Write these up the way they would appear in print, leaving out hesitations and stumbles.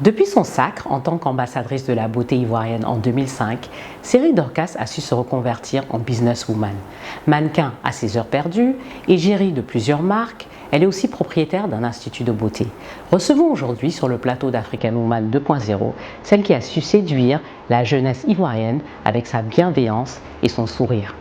Depuis son sacre en tant qu'ambassadrice de la beauté ivoirienne en 2005, Série Dorcas a su se reconvertir en businesswoman. Mannequin à ses heures perdues, égérie de plusieurs marques, elle est aussi propriétaire d'un institut de beauté. Recevons aujourd'hui sur le plateau d'African Woman 2.0 celle qui a su séduire la jeunesse ivoirienne avec sa bienveillance et son sourire.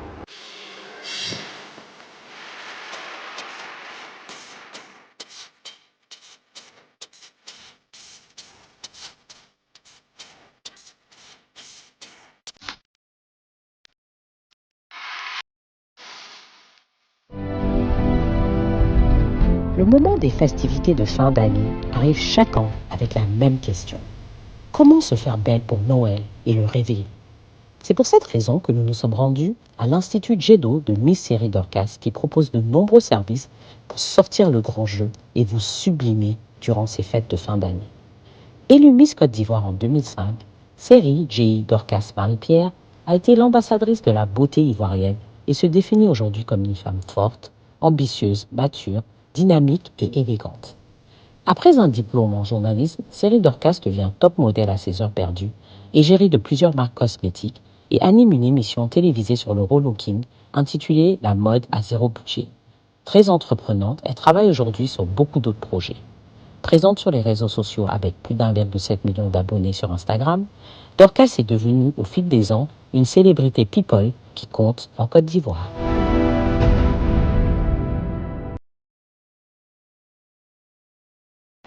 Le moment des festivités de fin d'année arrive chaque an avec la même question. Comment se faire belle pour Noël et le réveillon? C'est pour cette raison que nous nous sommes rendus à l'Institut Djedo de Miss Série Dorcas qui propose de nombreux services pour sortir le grand jeu et vous sublimer durant ces fêtes de fin d'année. Élue Miss Côte d'Ivoire en 2005, Série J. Dorcas Marie-Pierre a été l'ambassadrice de la beauté ivoirienne et se définit aujourd'hui comme une femme forte, ambitieuse, mature, dynamique et élégante. Après un diplôme en journalisme, Série Dorcas devient top modèle à ses heures perdues, égérie de plusieurs marques cosmétiques et anime une émission télévisée sur le relooking intitulée La mode à zéro budget. Très entreprenante, elle travaille aujourd'hui sur beaucoup d'autres projets. Présente sur les réseaux sociaux avec plus d'1,7 million d'abonnés sur Instagram, Dorcas est devenue au fil des ans une célébrité people qui compte en Côte d'Ivoire.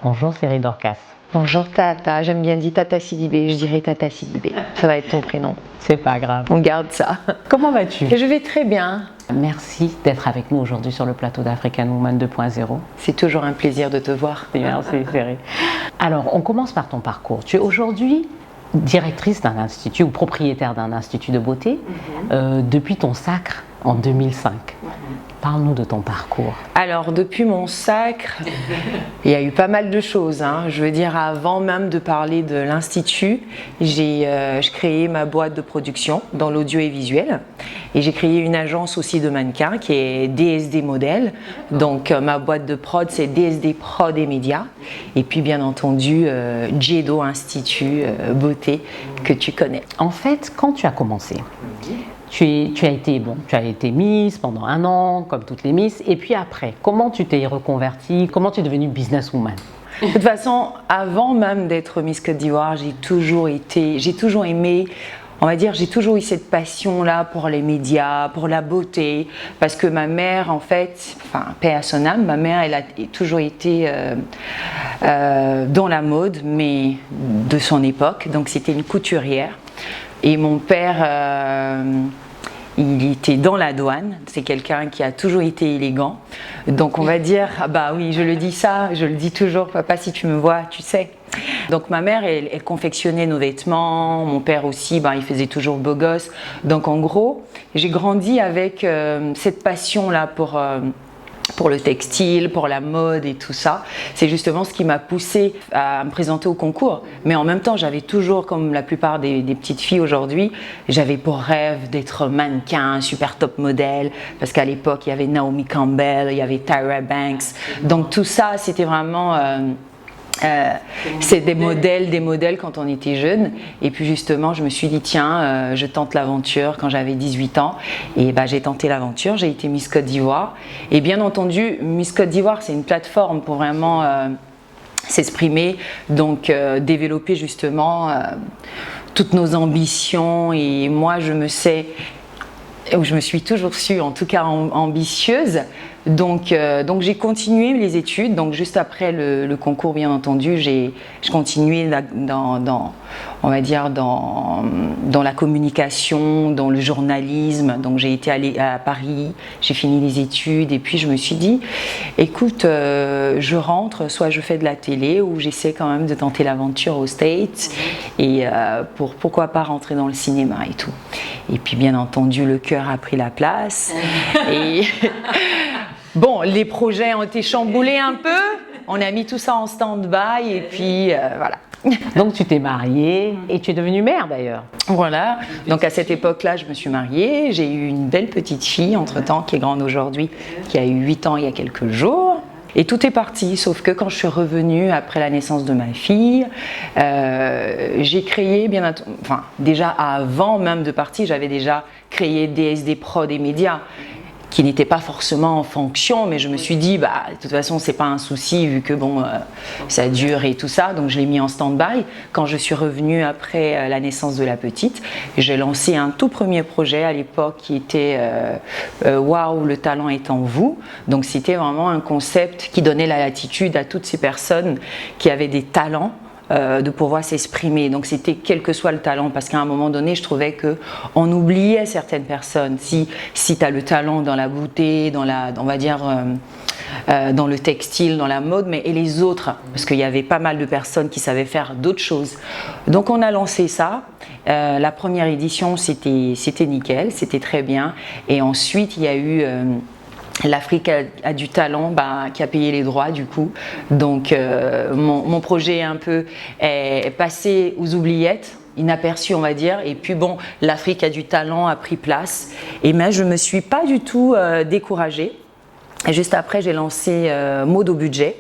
Bonjour Série Dorcas. Bonjour Tata, j'aime bien dire Tata Sidibé, je dirais Tata Sidibé. Ça va être ton prénom. C'est pas grave. On garde ça. Comment vas-tu? Je vais très bien. Merci d'être avec nous aujourd'hui sur le plateau d'African Woman 2.0. C'est toujours un plaisir de te voir. Merci Série. Alors, on commence par ton parcours. Tu es aujourd'hui directrice d'un institut ou propriétaire d'un institut de beauté depuis ton sacre en 2005. Parle-nous de ton parcours. Alors, depuis mon sacre, il y a eu pas mal de choses. Je veux dire, avant même de parler de l'institut, j'ai créé ma boîte de production dans l'audio et visuel. Et j'ai créé une agence aussi de mannequins qui est DSD Model. Donc, ma boîte de prod, c'est DSD Prod et Médias. Et puis, bien entendu, Djedo Institut Beauté que tu connais. En fait, quand tu as commencé, tu as été Miss pendant 1 an, comme toutes les Miss. Et puis après, comment tu t'es reconvertie? Comment tu es devenue businesswoman? De toute façon, avant même d'être Miss Côte d'Ivoire, j'ai toujours aimé, on va dire, j'ai toujours eu cette passion-là pour les médias, pour la beauté. Parce que ma mère, en fait, paix à son âme, ma mère, elle a toujours été dans la mode, mais de son époque. Donc c'était une couturière. Et mon père, il était dans la douane, c'est quelqu'un qui a toujours été élégant. Donc on va dire, ah bah oui, je le dis toujours, papa si tu me vois, tu sais. Donc ma mère, elle confectionnait nos vêtements, mon père aussi, il faisait toujours beau gosse. Donc en gros, j'ai grandi avec cette passion-là pour le textile, pour la mode et tout ça. C'est justement ce qui m'a poussée à me présenter au concours. Mais en même temps, j'avais toujours, comme la plupart des petites filles aujourd'hui, j'avais pour rêve d'être mannequin, super top modèle, parce qu'à l'époque, il y avait Naomi Campbell, il y avait Tyra Banks. Donc tout ça, c'était vraiment... c'est des modèles quand on était jeune. Et puis justement, je me suis dit, tiens, je tente l'aventure quand j'avais 18 ans. Et j'ai tenté l'aventure, j'ai été Miss Côte d'Ivoire. Et bien entendu, Miss Côte d'Ivoire, c'est une plateforme pour vraiment s'exprimer, donc développer justement toutes nos ambitions. Et moi, je me suis toujours su, en tout cas ambitieuse. Donc j'ai continué les études. Donc juste après le concours, bien entendu, je continuais on va dire dans la communication, dans le journalisme. Donc j'ai été allée à Paris, j'ai fini les études et puis je me suis dit, écoute, je rentre, soit je fais de la télé ou j'essaie quand même de tenter l'aventure aux States et pourquoi pas rentrer dans le cinéma et tout. Et puis bien entendu, le cœur a pris la place et bon, les projets ont été chamboulés un peu, on a mis tout ça en stand-by et puis voilà. Donc tu t'es mariée et tu es devenue mère d'ailleurs. Voilà, donc à cette époque-là, je me suis mariée, j'ai eu une belle petite fille entre-temps qui est grande aujourd'hui, qui a eu 8 ans il y a quelques jours. Et tout est parti, sauf que quand je suis revenue après la naissance de ma fille, j'ai créé, déjà avant même de partir, j'avais déjà créé DSD Prod et Médias, qui n'était pas forcément en fonction, mais je me suis dit, de toute façon, c'est pas un souci vu que ça dure et tout ça, donc je l'ai mis en stand-by. Quand je suis revenue après la naissance de la petite, j'ai lancé un tout premier projet à l'époque qui était Waouh, le talent est en vous. Donc c'était vraiment un concept qui donnait la latitude à toutes ces personnes qui avaient des talents, de pouvoir s'exprimer. Donc c'était quel que soit le talent, parce qu'à un moment donné, je trouvais qu'on oubliait certaines personnes. Si tu as le talent dans la beauté, dans le textile, dans la mode, et les autres, parce qu'il y avait pas mal de personnes qui savaient faire d'autres choses. Donc on a lancé ça. La première édition, c'était nickel, c'était très bien. Et ensuite, il y a eu... L'Afrique a du talent, qui a payé les droits du coup. Donc mon projet est passé aux oubliettes, inaperçu on va dire. Et puis l'Afrique a du talent a pris place. Et moi je ne me suis pas du tout découragée. Et juste après j'ai lancé Mode au budget.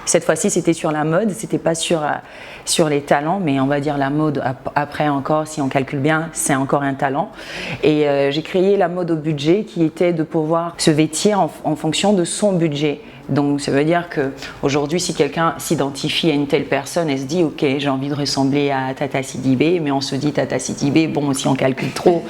Cette fois-ci c'était sur la mode, c'était pas sur les talents, mais on va dire la mode après encore, si on calcule bien, c'est encore un talent. Et j'ai créé la mode au budget qui était de pouvoir se vêtir en fonction de son budget. Donc ça veut dire qu'aujourd'hui, si quelqu'un s'identifie à une telle personne, elle se dit ok, j'ai envie de ressembler à Tata Sidibé, mais on se dit Tata Sidibé, si on calcule trop,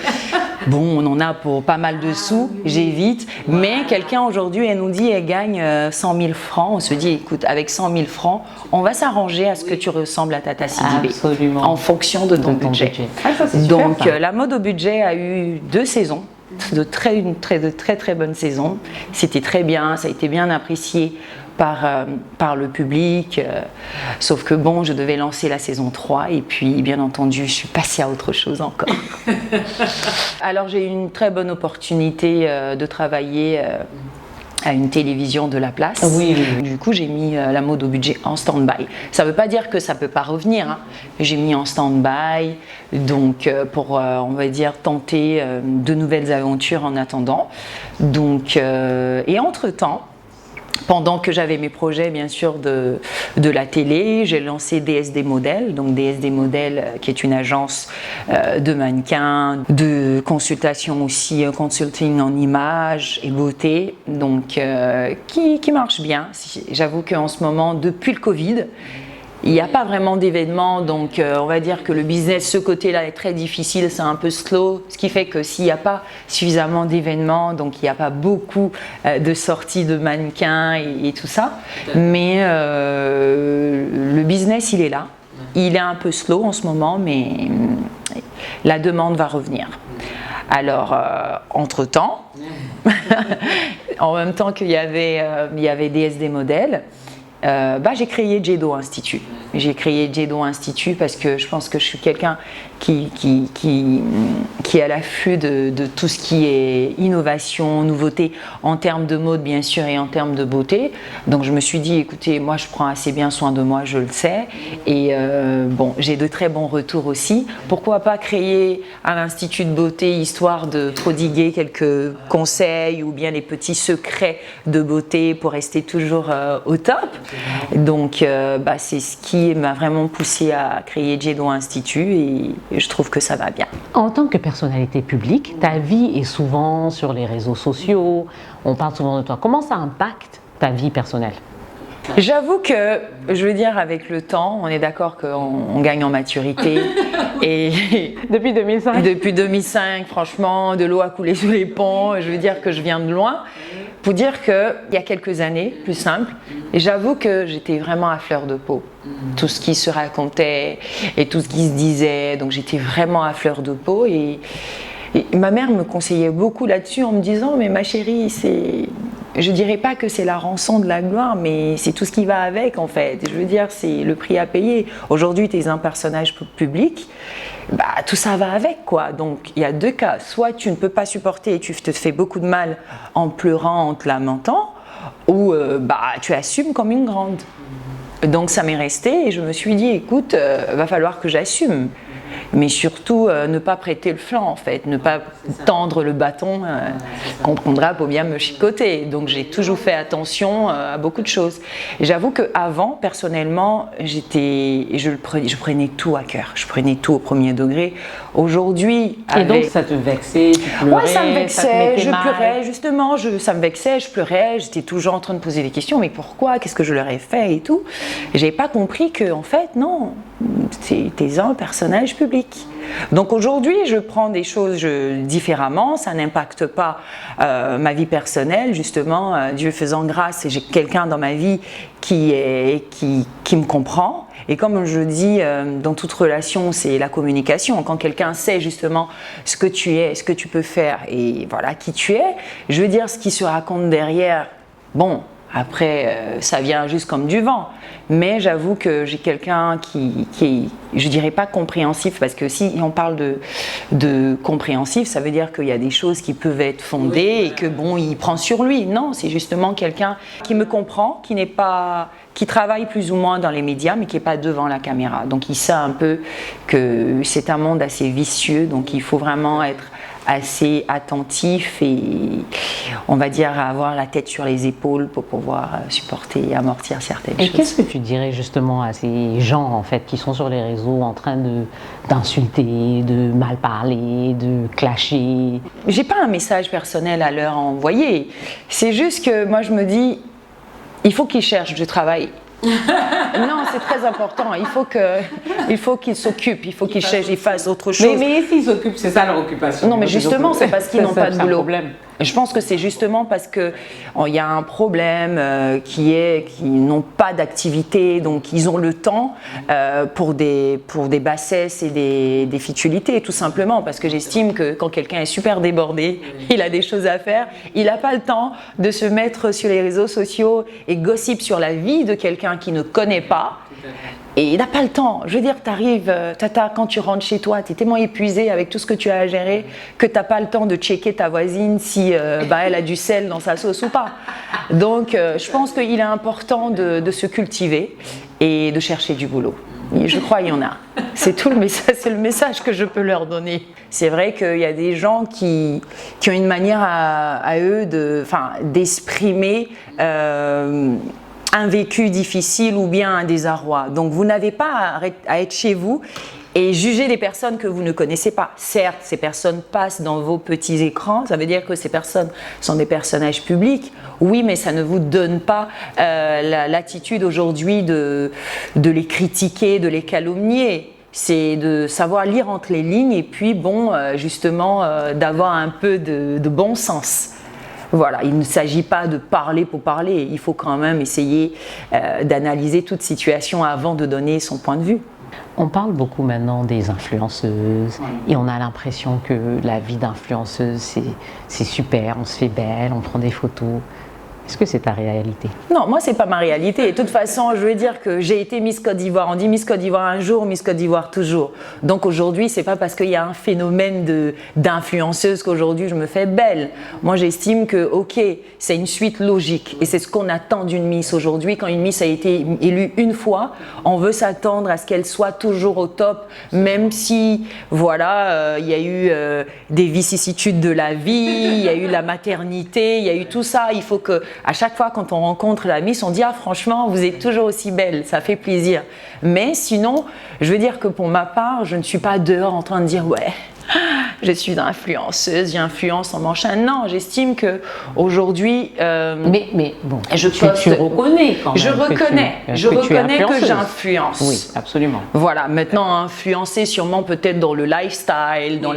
on en a pour pas mal de sous, j'évite. Mais quelqu'un aujourd'hui, elle nous dit elle gagne 100 000 francs, on se dit écoute, avec 100 000 francs, on va s'arranger à ce que tu ressembles à Tata Sidibé. Absolument. En fonction de ton budget. Ça, c'est super, donc la mode au budget a eu 2 saisons. De très bonnes saisons. C'était très bien, ça a été bien apprécié par le public. Sauf que je devais lancer la saison 3 et puis bien entendu, je suis passée à autre chose encore. Alors j'ai eu une très bonne opportunité de travailler à une télévision de la place. Oui. Du coup, j'ai mis la mode au budget en stand-by. Ça ne veut pas dire que ça ne peut pas revenir, hein. J'ai mis en stand-by, donc pour, on va dire, tenter de nouvelles aventures en attendant. Donc, et entre-temps, pendant que j'avais mes projets bien sûr de la télé, j'ai lancé DSD Model, donc DSD Model qui est une agence de mannequins, de consultation aussi, consulting en images et beauté, donc qui marche bien. J'avoue qu'en ce moment, depuis le Covid, il n'y a pas vraiment d'événements, donc on va dire que le business, ce côté-là est très difficile, c'est un peu slow, ce qui fait que s'il n'y a pas suffisamment d'événements, donc il n'y a pas beaucoup de sorties de mannequins et tout ça, mais le business, il est là. Il est un peu slow en ce moment, mais la demande va revenir. Alors, entre-temps, en même temps qu'il y avait DSD Model, j'ai créé Jedo Institute. J'ai créé Jedo Institute parce que je pense que je suis quelqu'un qui est à l'affût de tout ce qui est innovation, nouveauté, en termes de mode bien sûr et en termes de beauté. Donc je me suis dit, écoutez, moi je prends assez bien soin de moi, je le sais. Et j'ai de très bons retours aussi. Pourquoi pas créer un institut de beauté histoire de prodiguer quelques conseils ou bien les petits secrets de beauté pour rester toujours au top. Donc c'est ce qui m'a vraiment poussé à créer Jedo Institute et je trouve que ça va bien. En tant que personnalité publique, ta vie est souvent sur les réseaux sociaux, on parle souvent de toi. Comment ça impacte ta vie personnelle ? J'avoue que, je veux dire, avec le temps, on est d'accord qu'on gagne en maturité. Et depuis 2005 Depuis 2005, franchement, de l'eau a coulé sous les ponts. Je veux dire que je viens de loin. Pour dire qu'il y a quelques années, plus simple, j'avoue que j'étais vraiment à fleur de peau. Tout ce qui se racontait et tout ce qui se disait, donc j'étais vraiment à fleur de peau. Et ma mère me conseillait beaucoup là-dessus en me disant « Mais ma chérie, je dirais pas que c'est la rançon de la gloire, mais c'est tout ce qui va avec en fait. Je veux dire, c'est le prix à payer. Aujourd'hui, tu es un personnage public, tout ça va avec quoi. Donc il y a 2 cas. Soit tu ne peux pas supporter et tu te fais beaucoup de mal en pleurant, en te lamentant, ou tu assumes comme une grande. Donc ça m'est resté et je me suis dit, écoute, va falloir que j'assume. mais surtout ne pas prêter le flanc en fait, ne pas tendre le bâton qu'on prendra pour bien me chicoter. Donc j'ai toujours fait attention à beaucoup de choses. Et j'avoue qu'avant, personnellement, je prenais tout à cœur, je prenais tout au premier degré. Aujourd'hui, et donc ça te vexait, tu pleurais, ouais, ça me vexait, je mal. pleurais justement, ça me vexait, je pleurais, j'étais toujours en train de poser des questions, mais pourquoi, qu'est-ce que je leur ai fait et tout. Et j'avais pas compris que en fait non, t'es un personnage public. Donc aujourd'hui, je prends des choses différemment, ça n'impacte pas ma vie personnelle, justement, Dieu faisant grâce, et j'ai quelqu'un dans ma vie qui me comprend. Et comme je dis, dans toute relation, c'est la communication. Quand quelqu'un sait justement ce que tu es, ce que tu peux faire et voilà qui tu es, je veux dire, ce qui se raconte derrière, bon, après, ça vient juste comme du vent. Mais j'avoue que j'ai quelqu'un qui est, je dirais pas compréhensif, parce que si on parle de compréhensif, ça veut dire qu'il y a des choses qui peuvent être fondées et que bon, il prend sur lui. Non, c'est justement quelqu'un qui me comprend, qui travaille plus ou moins dans les médias, mais qui n'est pas devant la caméra. Donc il sait un peu que c'est un monde assez vicieux, donc il faut vraiment être assez attentif et on va dire avoir la tête sur les épaules pour pouvoir supporter et amortir certaines choses. Et qu'est-ce que tu dirais justement à ces gens en fait qui sont sur les réseaux en train d'insulter, de mal parler, de clasher? J'ai pas un message personnel à leur envoyer. C'est juste que moi je me dis, il faut qu'ils cherchent du travail. Non, c'est très important. Il faut qu'ils s'occupent, il faut qu'ils cherchent, ils fassent autre chose. Mais s'ils s'occupent, c'est ça leur occupation. Non, mais justement, c'est parce qu'ils n'ont pas de boulot. Problème. Je pense que c'est justement parce que il y a un problème qu'ils n'ont pas d'activité, donc ils ont le temps pour des bassesses et des futilités, tout simplement. Parce que j'estime que quand quelqu'un est super débordé, il a des choses à faire, il n'a pas le temps de se mettre sur les réseaux sociaux et gossip sur la vie de quelqu'un qu'il ne connaît pas. Et il n'a pas le temps. Je veux dire, t'arrives, quand tu rentres chez toi, tu es tellement épuisé avec tout ce que tu as à gérer que tu n'as pas le temps de checker ta voisine si elle a du sel dans sa sauce ou pas. Donc, je pense qu'il est important de se cultiver et de chercher du boulot. Et je crois qu'il y en a. C'est tout le message, c'est le message que je peux leur donner. C'est vrai qu'il y a des gens qui ont une manière à eux d'exprimer un vécu difficile ou bien un désarroi. Donc vous n'avez pas à être chez vous et juger des personnes que vous ne connaissez pas. Certes, ces personnes passent dans vos petits écrans, ça veut dire que ces personnes sont des personnages publics. Oui, mais ça ne vous donne pas l'attitude aujourd'hui de les critiquer, de les calomnier. C'est de savoir lire entre les lignes et puis justement d'avoir un peu de bon sens. Voilà, il ne s'agit pas de parler pour parler, il faut quand même essayer d'analyser toute situation avant de donner son point de vue. On parle beaucoup maintenant des influenceuses et on a l'impression que la vie d'influenceuse c'est super, on se fait belle, on prend des photos. Est-ce que c'est ta réalité? Non, moi, c'est pas ma réalité. Et de toute façon, je veux dire que j'ai été Miss Côte d'Ivoire. On dit Miss Côte d'Ivoire un jour, Miss Côte d'Ivoire toujours. Donc aujourd'hui, c'est pas parce qu'il y a un phénomène d'influenceuse qu'aujourd'hui je me fais belle. Moi, j'estime que, ok, c'est une suite logique. Et c'est ce qu'on attend d'une Miss aujourd'hui. Quand une Miss a été élue une fois, on veut s'attendre à ce qu'elle soit toujours au top, même si, voilà, il y a eu des vicissitudes de la vie, il y a eu la maternité, il y a eu tout ça. Il faut que à chaque fois quand on rencontre la Miss, on dit « Ah franchement, vous êtes toujours aussi belle, ça fait plaisir ». Mais sinon, je veux dire que pour ma part, je ne suis pas dehors en train de dire « Ouais, je suis influenceuse, j'influence en machin ». Non, j'estime qu'aujourd'hui… mais bon, tu reconnais quand même. Je reconnais que j'influence. Oui, absolument. Voilà, maintenant influencer sûrement peut-être dans le lifestyle, dans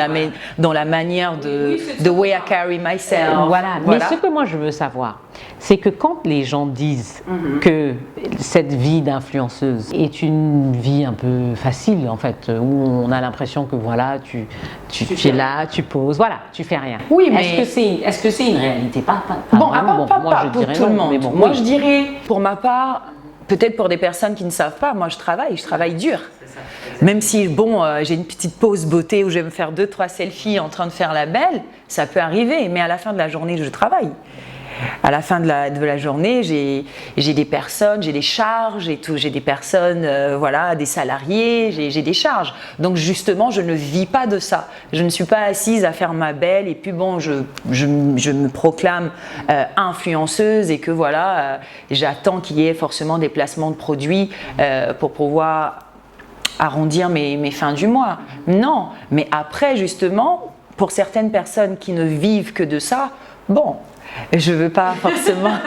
la manière the way I carry myself. Voilà, mais ce que moi je veux savoir, c'est que quand les gens disent que cette vie d'influenceuse est une vie un peu facile en fait, où on a l'impression que voilà, tu es là, tu poses, voilà, tu fais rien. Oui, mais est-ce que c'est une réalité? Pas bon, vraiment. Pas pour tout le monde. Bon, moi, je dirais, pour ma part, peut-être pour des personnes qui ne savent pas, moi, je travaille dur. Même si, j'ai une petite pause beauté où je vais me faire 2-3 selfies en train de faire la belle, ça peut arriver, mais à la fin de la journée, je travaille. à la fin de la journée, j'ai des personnes, j'ai des charges et tout, j'ai des personnes, voilà, des salariés, j'ai des charges. Donc justement, je ne vis pas de ça. Je ne suis pas assise à faire ma belle et puis bon, je me proclame influenceuse et que voilà, j'attends qu'il y ait forcément des placements de produits pour pouvoir arrondir mes fins du mois. Non, mais après justement, pour certaines personnes qui ne vivent que de ça, bon, je veux pas forcément,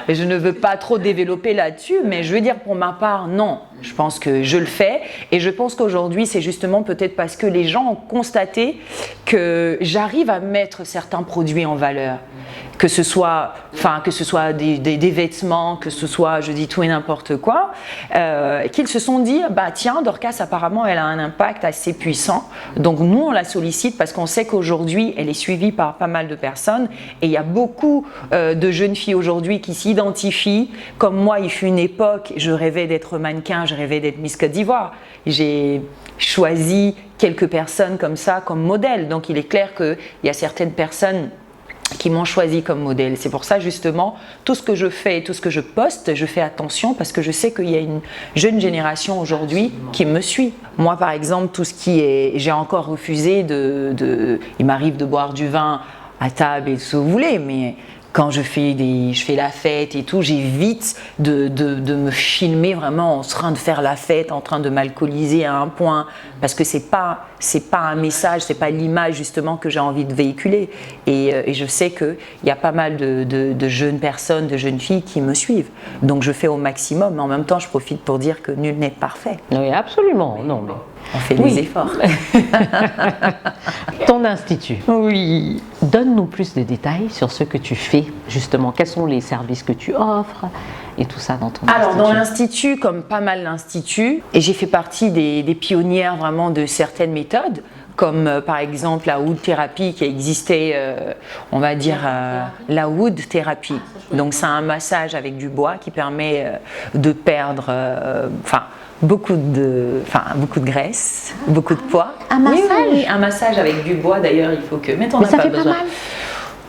je ne veux pas trop développer là-dessus, mais je veux dire pour ma part, non. Je pense que je le fais et je pense qu'aujourd'hui, c'est justement peut-être parce que les gens ont constaté que j'arrive à mettre certains produits en valeur. Que ce soit des vêtements, que ce soit, je dis tout et n'importe quoi, qu'ils se sont dit, bah tiens, Dorcas apparemment elle a un impact assez puissant, donc nous on la sollicite parce qu'on sait qu'aujourd'hui elle est suivie par pas mal de personnes et il y a beaucoup de jeunes filles aujourd'hui qui s'identifient, comme moi il fut une époque, je rêvais d'être mannequin, je rêvais d'être Miss Côte d'Ivoire, j'ai choisi quelques personnes comme ça comme modèle, donc il est clair qu'il y a certaines personnes qui m'ont choisi comme modèle. C'est pour ça justement, tout ce que je fais et tout ce que je poste, je fais attention parce que je sais qu'il y a une jeune génération aujourd'hui qui me suit. Moi par exemple, tout ce qui est... J'ai encore refusé il m'arrive de boire du vin à table et tout ce que vous voulez, mais quand je fais la fête et tout, j'évite de me filmer vraiment en train de faire la fête, en train de m'alcooliser à un point, parce que c'est pas un message, c'est pas l'image justement que j'ai envie de véhiculer. Et je sais qu'il y a pas mal de jeunes personnes, de jeunes filles qui me suivent. Donc je fais au maximum, mais en même temps je profite pour dire que nul n'est parfait. Oui, absolument, non mais... On fait des efforts. Ton institut. Oui. Donne-nous plus de détails sur ce que tu fais, justement. Quels sont les services que tu offres et tout ça dans ton institut? Alors, dans l'institut, comme pas mal d'instituts, et j'ai fait partie des pionnières vraiment de certaines méthodes, comme par exemple la wood thérapie qui existait, on va dire la wood thérapie. Donc, c'est un massage avec du bois qui permet de perdre, beaucoup de graisse, beaucoup de poids. Un massage? Oui, un massage avec du bois d'ailleurs, il faut que... Mais ça fait pas mal.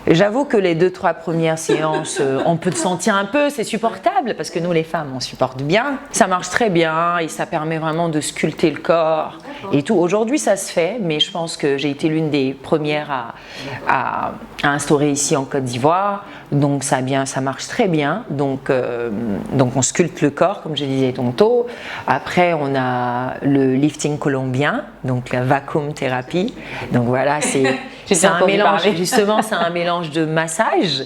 J'avoue que les 2-3 premières séances, on peut te sentir un peu, c'est supportable parce que nous les femmes, on supporte bien. Ça marche très bien et ça permet vraiment de sculpter le corps et tout. Aujourd'hui, ça se fait, mais je pense que j'ai été l'une des premières à instaurer ici en Côte d'Ivoire. Donc ça marche très bien. Donc on sculpte le corps, comme je disais tantôt. Après, on a le lifting colombien, donc la vacuum thérapie. Donc voilà, c'est un mélange. Justement, c'est un mélange de massage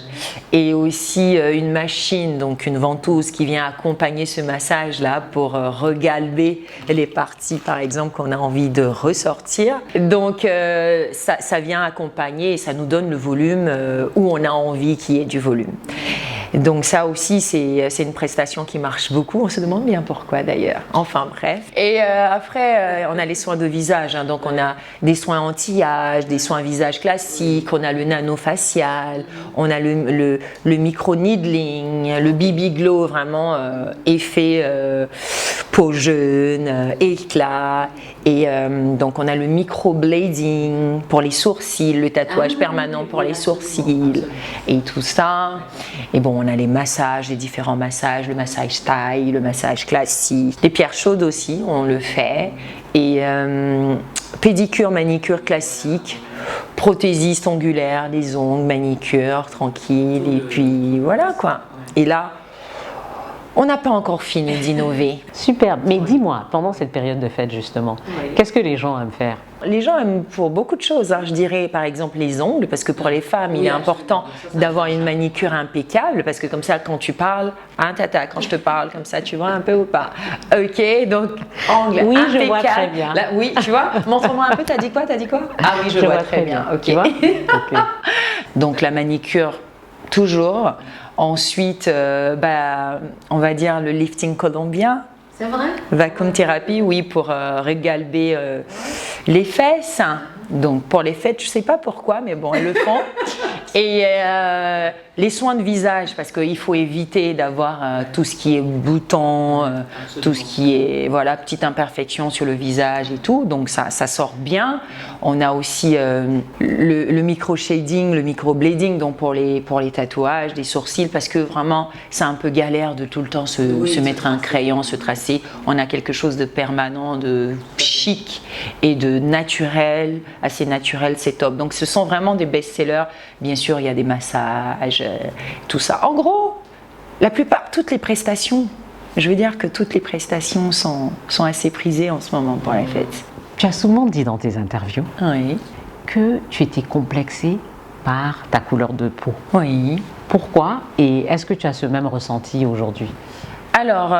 et aussi une machine, donc une ventouse qui vient accompagner ce massage-là pour regalber les parties, par exemple, qu'on a envie de ressortir. Donc ça vient accompagner et ça nous donne le volume où on a envie qu'il y ait du volume. Donc ça aussi, c'est une prestation qui marche beaucoup. On se demande bien pourquoi d'ailleurs. Enfin bref. Et après, on a les soins de visage. Hein. Donc on a des soins anti-âge, des soins visage classiques, on a le nano-facial, on a le micro-needling, le BB Glow, vraiment effet peau jeune, éclat. Et donc on a le micro-blading pour les sourcils, le tatouage permanent pour les sourcils et tout ça. Et bon, on a les massages, les différents massages, le massage thaï, le massage classique. Les pierres chaudes aussi, on le fait. Et pédicure, manicure classique, prothésiste ongulaire, des ongles, manicure, tranquille. Et puis voilà quoi. Et là, on n'a pas encore fini d'innover. Superbe. Mais dis-moi, pendant cette période de fête justement, qu'est-ce que les gens aiment faire? Les gens aiment pour beaucoup de choses. Hein. Je dirais par exemple les ongles, parce que pour les femmes, il est important d'avoir une manicure impeccable, parce que comme ça, quand tu parles, hein, tata, quand je te parle comme ça, tu vois un peu ou pas? Ok, donc ongles oui, impeccable. Je vois très bien. Là, oui, tu vois, montre-moi un peu, t'as dit quoi? Ah oui, je vois très bien. Ok. Tu vois okay. Donc la manicure, toujours. Ensuite, on va dire le lifting colombien. C'est vrai? Vacuum thérapie, oui, pour regalber les fesses. Donc pour les fêtes, je ne sais pas pourquoi, mais bon, elles le font. Et les soins de visage, parce qu'il faut éviter d'avoir tout ce qui est boutons, tout ce qui est voilà, petite imperfection sur le visage et tout, donc ça sort bien. On a aussi le micro-shading, le micro-blading, donc pour les tatouages, des sourcils, parce que vraiment c'est un peu galère de tout le temps se mettre un crayon, se tracer. On a quelque chose de permanent, de chic et de naturel, assez naturel, c'est top. Donc ce sont vraiment des best-sellers. Bien sûr, il y a des massages, tout ça. En gros, toutes les prestations, je veux dire que toutes les prestations sont assez prisées en ce moment pour les fêtes. Tu as souvent dit dans tes interviews Oui. que tu étais complexée par ta couleur de peau. Oui. Pourquoi? Et est-ce que tu as ce même ressenti aujourd'hui? Alors,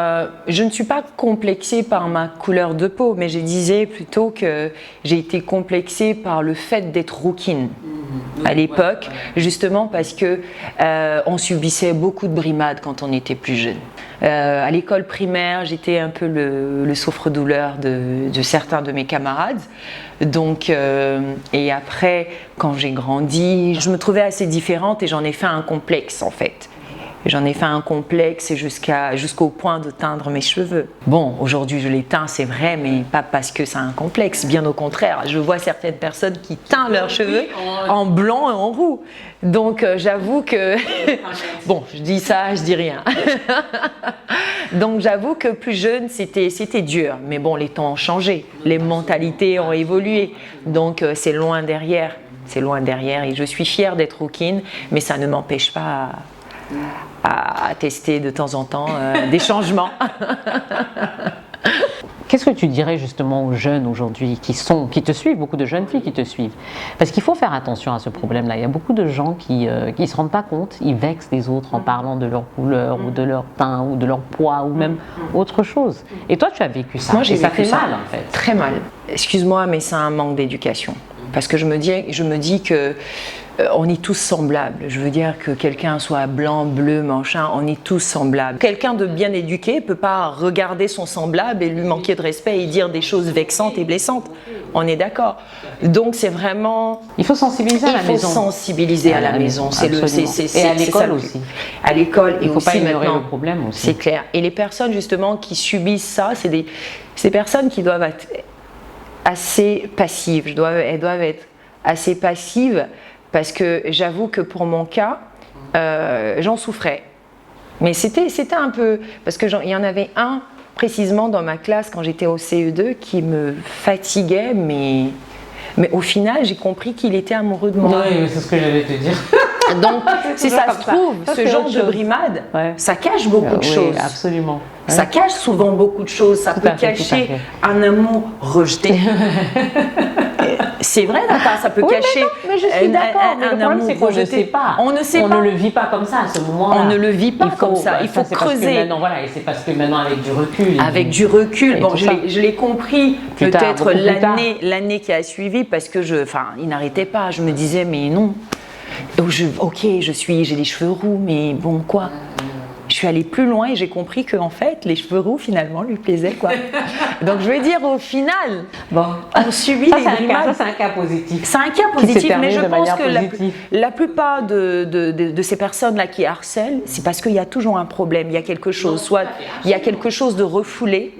je ne suis pas complexée par ma couleur de peau, mais je disais plutôt que j'ai été complexée par le fait d'être rouquine à l'époque, justement parce que on subissait beaucoup de brimades quand on était plus jeune. À l'école primaire, j'étais un peu le souffre-douleur de certains de mes camarades. Donc, et après, quand j'ai grandi, je me trouvais assez différente et j'en ai fait un complexe en fait. J'en ai fait un complexe jusqu'au point de teindre mes cheveux. Bon, aujourd'hui je les teins, c'est vrai, mais pas parce que c'est un complexe, bien au contraire. Je vois certaines personnes qui teignent leurs cheveux en blanc et en roux. Donc j'avoue que... Bon, je dis ça, je dis rien. Donc j'avoue que plus jeune, c'était dur. Mais bon, les temps ont changé, les mentalités ont évolué. Donc c'est loin derrière. C'est loin derrière et je suis fière d'être rouquine, mais ça ne m'empêche pas à tester de temps en temps des changements. Qu'est-ce que tu dirais justement aux jeunes aujourd'hui qui te suivent, beaucoup de jeunes filles qui te suivent? Parce qu'il faut faire attention à ce problème-là. Il y a beaucoup de gens qui ne se rendent pas compte, ils vexent les autres en parlant de leur couleur ou de leur teint ou de leur poids ou même autre chose. Et toi, tu as vécu ça. Moi, j'ai vécu ça fait mal en fait. Très mal. Excuse-moi, mais c'est un manque d'éducation. Parce que je me dis que on est tous semblables. Je veux dire que quelqu'un soit blanc, bleu, machin, on est tous semblables. Quelqu'un de bien éduqué ne peut pas regarder son semblable et lui manquer de respect et dire des choses vexantes et blessantes. On est d'accord. Donc c'est vraiment... Il faut sensibiliser à la maison. Il faut sensibiliser à la maison. Et à l'école aussi. À l'école et il ne faut aussi pas ignorer maintenant. le problème aussi. C'est clair. Et les personnes justement qui subissent ça, c'est des personnes qui doivent être assez passives. Elles doivent être assez passives. Parce que j'avoue que pour mon cas, j'en souffrais. Mais c'était un peu... Parce qu'il y en avait un précisément dans ma classe quand j'étais au CE2 qui me fatiguait, mais au final, j'ai compris qu'il était amoureux de moi. Oui, c'est ce que j'allais te dire. Donc, si ça se trouve, ce genre de brimade, ça cache beaucoup de choses. Oui, absolument. Ça cache souvent beaucoup de choses. Ça peut cacher un amour rejeté. C'est vrai, Nata, ça peut cacher mais je suis d'accord, mais le problème c'est qu'on ne sait pas. On ne sait pas. pas. On ne le vit pas comme ça à ce moment-là. On ne le vit pas comme ça. Il faut creuser. Voilà, et c'est parce que maintenant avec du recul. Avec du recul. Bon, je l'ai compris peut-être l'année qui a suivi parce que il n'arrêtait pas. Je me disais mais non. Ok, j'ai les cheveux roux, mais bon quoi. Je suis allée plus loin et j'ai compris que en fait, les cheveux roux finalement lui plaisaient quoi. Donc je veux dire au final, on subit les brimades. Ça c'est un cas positif. C'est un cas positif, mais je pense que la plupart de ces personnes-là qui harcèlent, c'est parce qu'il y a toujours un problème, il y a quelque chose, soit il y a quelque chose de refoulé.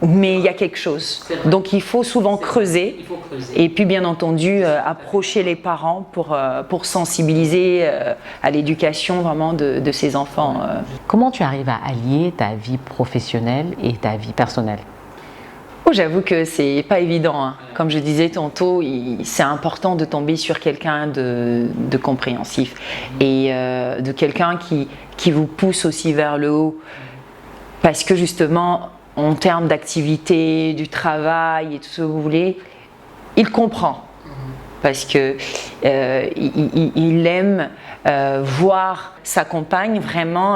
Mais il y a quelque chose. Donc il faut souvent creuser. Et puis bien entendu approcher les parents pour sensibiliser à l'éducation vraiment de ces enfants. Comment tu arrives à allier ta vie professionnelle et ta vie personnelle? J'avoue que c'est pas évident. Hein. Comme je disais tantôt, c'est important de tomber sur quelqu'un de compréhensif et de quelqu'un qui vous pousse aussi vers le haut. Parce que justement, en termes d'activité, du travail et tout ce que vous voulez, il comprend. Parce que il aime voir sa compagne vraiment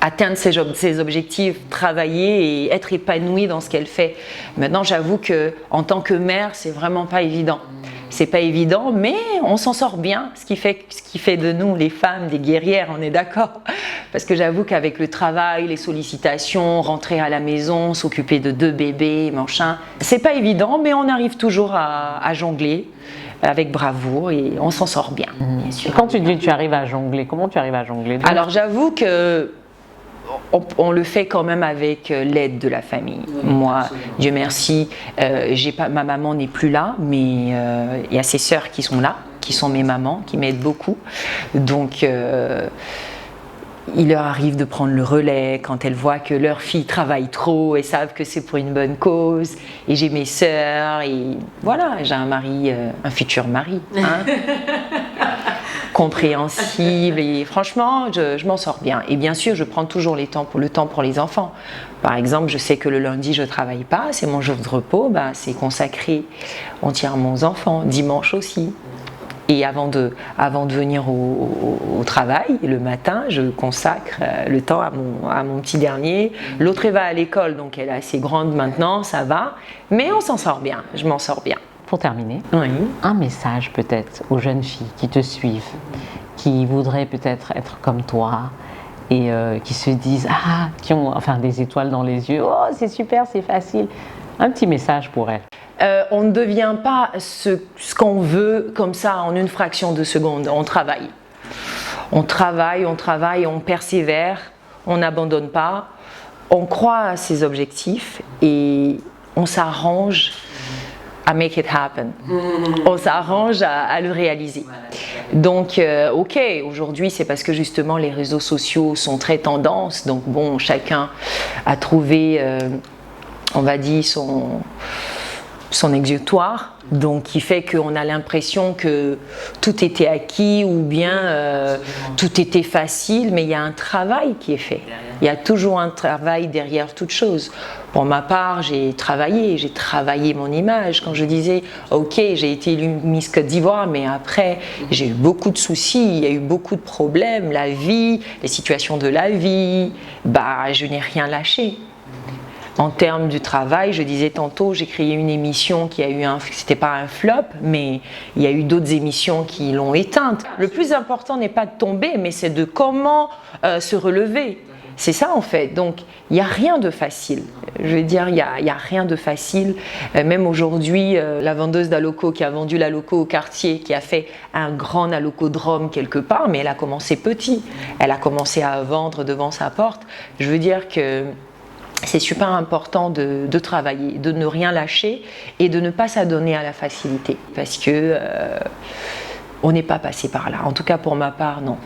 atteindre ses objectifs, travailler et être épanouie dans ce qu'elle fait. Maintenant, j'avoue que en tant que mère, c'est vraiment pas évident. C'est pas évident, mais on s'en sort bien, ce qui fait de nous, les femmes, des guerrières, on est d'accord. Parce que j'avoue qu'avec le travail, les sollicitations, rentrer à la maison, s'occuper de 2 bébés, machin, c'est pas évident, mais on arrive toujours à jongler. avec bravoure et on s'en sort bien. Bien sûr. Quand tu dis que tu arrives à jongler, comment tu arrives à jongler? Alors j'avoue que on le fait quand même avec l'aide de la famille. Moi, Dieu merci, ma maman n'est plus là, mais il y a ses sœurs qui sont là, qui sont mes mamans, qui m'aident beaucoup. Donc il leur arrive de prendre le relais quand elles voient que leur fille travaille trop et savent que c'est pour une bonne cause. Et j'ai mes sœurs et voilà, j'ai un mari, un futur mari, hein, compréhensible et franchement, je m'en sors bien. Et bien sûr, je prends toujours le temps pour les enfants. Par exemple, je sais que le lundi, je ne travaille pas, c'est mon jour de repos, c'est consacré entièrement aux enfants. Dimanche aussi. Et avant de venir au travail, le matin, je consacre le temps à mon petit dernier. L'autre, elle va à l'école, donc elle est assez grande maintenant, ça va. Mais on s'en sort bien, je m'en sors bien. Pour terminer, oui. Un message peut-être aux jeunes filles qui te suivent, qui voudraient peut-être être comme toi et qui se disent, qui ont enfin des étoiles dans les yeux, oh c'est super, c'est facile. Un petit message pour elles. On ne devient pas ce qu'on veut comme ça en une fraction de seconde. On travaille. On travaille, on persévère, on n'abandonne pas, on croit à ses objectifs et on s'arrange à make it happen. On s'arrange à le réaliser. Donc, ok, aujourd'hui, c'est parce que justement les réseaux sociaux sont très tendance. Donc, bon, chacun a trouvé, on va dire, son exutoire, donc qui fait qu'on a l'impression que tout était acquis ou bien tout était facile, mais il y a un travail qui est fait. Il y a toujours un travail derrière toute chose. Pour ma part, j'ai travaillé mon image. Quand je disais, ok, j'ai été élue Miss Côte d'Ivoire, mais après, j'ai eu beaucoup de soucis, il y a eu beaucoup de problèmes, la vie, les situations de la vie, je n'ai rien lâché. En termes du travail, je disais tantôt, j'ai créé une émission qui a eu c'était pas un flop, mais il y a eu d'autres émissions qui l'ont éteinte. Le plus important n'est pas de tomber, mais c'est de comment se relever. C'est ça en fait. Donc, il n'y a rien de facile. Je veux dire, il n'y a rien de facile. Même aujourd'hui, la vendeuse d'Aloco qui a vendu l'Aloco au quartier, qui a fait un grand alocodrome quelque part, mais elle a commencé petit. Elle a commencé à vendre devant sa porte. Je veux dire que c'est super important de travailler, de ne rien lâcher et de ne pas s'adonner à la facilité. Parce que on n'est pas passé par là. En tout cas, pour ma part, non.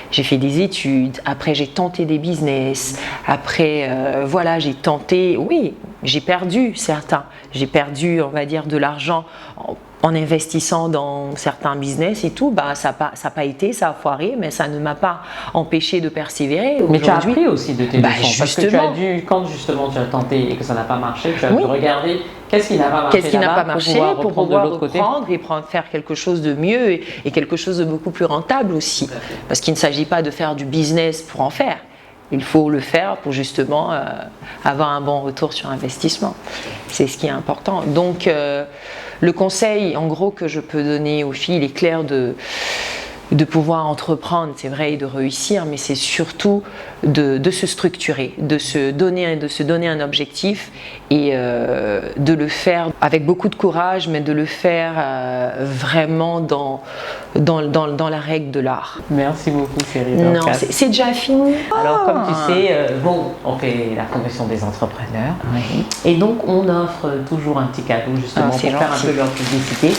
J'ai fait des études, après j'ai tenté des business, après, j'ai tenté, oui, j'ai perdu certains. J'ai perdu, on va dire, de l'argent en investissant dans certains business et tout, ça n'a pas été, ça a foiré, mais ça ne m'a pas empêché de persévérer. Mais tu as appris aussi de tes leçons, parce que tu as dû, quand justement tu as tenté et que ça n'a pas marché, tu as dû regarder qu'est-ce qui n'a pas marché, pour pouvoir reprendre et faire quelque chose de mieux et quelque chose de beaucoup plus rentable aussi. Parce qu'il ne s'agit pas de faire du business pour en faire. Il faut le faire pour justement avoir un bon retour sur investissement. C'est ce qui est important. Donc, le conseil, en gros, que je peux donner aux filles, il est clair de pouvoir entreprendre, c'est vrai, et de réussir, mais c'est surtout de se structurer, de se donner un objectif et de le faire avec beaucoup de courage, mais de le faire vraiment dans la règle de l'art. Merci beaucoup, Cyril. Non, c'est déjà fini. Alors, comme tu sais, on fait la convention des entrepreneurs. Oui. Et donc, on offre toujours un petit cadeau, justement, pour faire un peu leur publicité.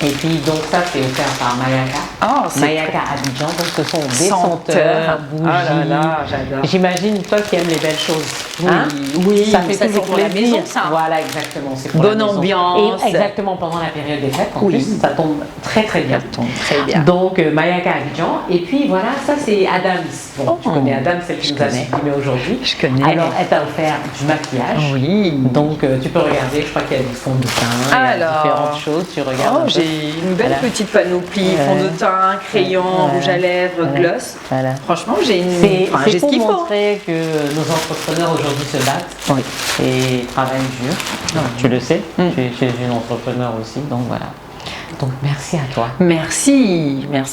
Et puis, donc ça, c'est offert par Mayaka. Mayaka Abidjan, donc ce sont des senteurs, bougies. Oh là là, j'adore. J'imagine, toi qui aimes les belles choses. Oui, ça fait toujours pour la maison, ça. Voilà, exactement. C'est pour bonne la maison. ambiance. Et exactement pendant la période des fêtes, en plus, ça tombe très très bien. Ça tombe très bien. Donc, Mayaka Abidjan. Et puis voilà, ça c'est Adams. Bon, tu connais Adams, celle qui nous a supprimé aujourd'hui. Je connais. Alors, elle t'a offert du maquillage. Oui. Donc, tu peux regarder, je crois qu'il y a du fond de teint, il y a différentes choses. Tu regardes. J'ai une belle petite panoplie, fond de teint, crayon, rouge à lèvres, gloss. Voilà. Franchement, j'ai C'est ce pour qu'il faut. montrer que nos entrepreneurs aujourd'hui se battent et travaillent dur. Tu le sais, tu es une entrepreneur aussi, donc voilà. Donc merci à toi. Merci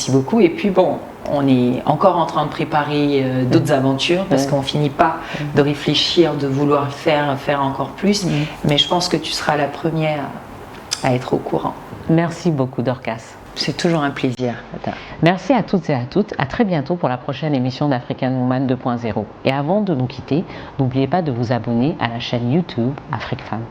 beaucoup. Et puis bon, on est encore en train de préparer d'autres aventures parce qu'on finit pas de réfléchir, de vouloir faire encore plus. Mais je pense que tu seras la première à être au courant. Merci beaucoup Dorcas. C'est toujours un plaisir. Merci à toutes et à toutes. À très bientôt pour la prochaine émission d'African Woman 2.0. Et avant de nous quitter, n'oubliez pas de vous abonner à la chaîne YouTube Afrique Femme.